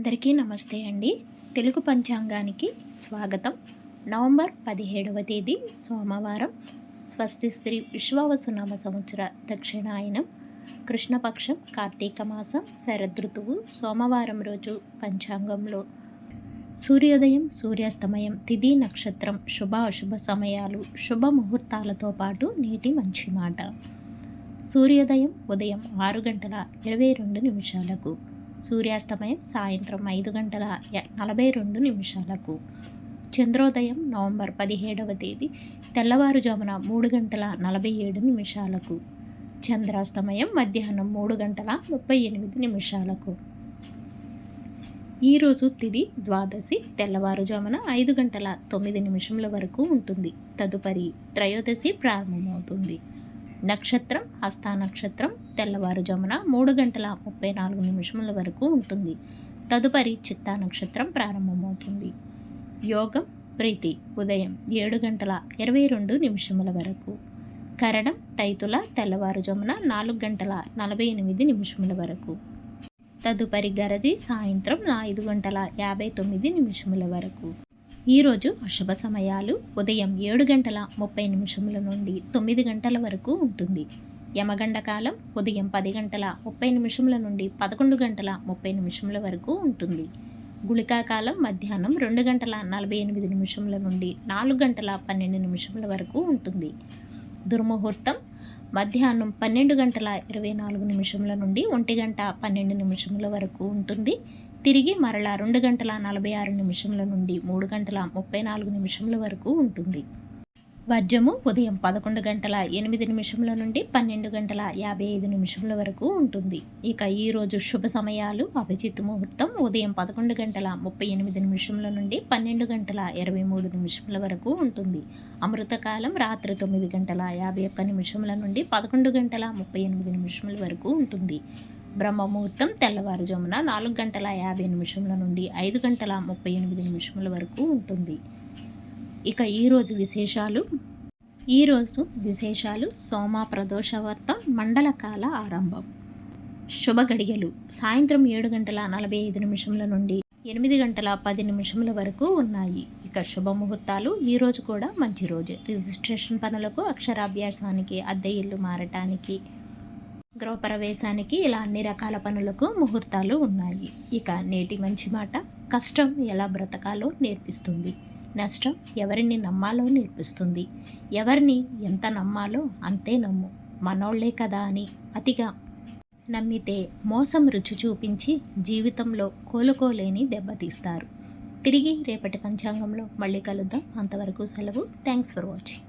అందరికీ నమస్తే అండి. తెలుగు పంచాంగానికి స్వాగతం. నవంబర్ 17వ తేదీ సోమవారం. స్వస్తి శ్రీ విశ్వావసునామ సంవత్సర దక్షిణాయనం, కృష్ణపక్షం, కార్తీక మాసం, శరదృతువు, సోమవారం రోజు పంచాంగంలో సూర్యోదయం, సూర్యాస్తమయం, తిథి, నక్షత్రం, శుభ అశుభ సమయాలు, శుభముహూర్తాలతో పాటు నేటి మంచి మాట. సూర్యోదయం ఉదయం 6:22 సూర్యాస్తమయం సాయంత్రం 5:42. చంద్రోదయం నవంబర్ 17వ తేదీ తెల్లవారుజామున 3:47. చంద్రాస్తమయం మధ్యాహ్నం 3:38. ఈరోజు తిథి ద్వాదశి తెల్లవారుజామున 5:09 వరకు ఉంటుంది. తదుపరి త్రయోదశి ప్రారంభమవుతుంది. నక్షత్రం హస్త నక్షత్రం తెల్లవారుజామున 3:34 వరకు ఉంటుంది. తదుపరి చిత్తా నక్షత్రం ప్రారంభమవుతుంది. యోగం ప్రీతి ఉదయం 7:22 వరకు. కరణం తైతుల తెల్లవారుజామున 4:48 వరకు. తదుపరి గరజి సాయంత్రం 5:59 వరకు. ఈరోజు అశుభ సమయాలు ఉదయం 7:30 నుండి 9 గంటల వరకు ఉంటుంది. యమగండ కాలం ఉదయం 10:30 నుండి 11:30 వరకు ఉంటుంది. గుళికా కాలం మధ్యాహ్నం 2:48 నుండి 4:12 వరకు ఉంటుంది. దుర్ముహూర్తం మధ్యాహ్నం 12:24 నుండి 1:12 వరకు ఉంటుంది. తిరిగి మరలా 2:46 నుండి 3:34 వరకు ఉంటుంది. వర్జము ఉదయం 11:08 నుండి 12:55 వరకు ఉంటుంది. ఇక ఈరోజు శుభ సమయాలు అభిజిత్ ముహూర్తం ఉదయం 11:38 నుండి 12:23 వరకు ఉంటుంది. అమృతకాలం రాత్రి 9:51 నుండి 11:38 వరకు ఉంటుంది. బ్రహ్మముహూర్తం తెల్లవారుజామున 4:50 నుండి 5:38 వరకు ఉంటుంది. ఇక ఈరోజు విశేషాలు సోమ ప్రదోషవర్తం మండలకాల ఆరంభం. శుభ గడియలు సాయంత్రం 7:45 నుండి 8:10 వరకు ఉన్నాయి. ఇక శుభముహూర్తాలు ఈరోజు కూడా మంచి రోజు. రిజిస్ట్రేషన్ పనులకు, అక్షరాభ్యాసానికి, అద్దె ఇల్లు మారటానికి, గృహప్రవేశానికి, ఇలా అన్ని రకాల పనులకు ముహూర్తాలు ఉన్నాయి. ఇక నేటి మంచి మాట, కష్టం ఎలా బ్రతకాలో నేర్పిస్తుంది, నష్టం ఎవరిని నమ్మాలో నేర్పిస్తుంది. ఎవరిని ఎంత నమ్మాలో అంతే నమ్ము, మనోళ్లే కదా అని అతిగా నమ్మితే మోసం రుచి చూపించి జీవితంలో కోలుకోలేని దెబ్బతీస్తారు. తిరిగి రేపటి పంచాంగంలో మళ్ళీ కలుద్దాం. అంతవరకు సెలవు. Thanks for watching.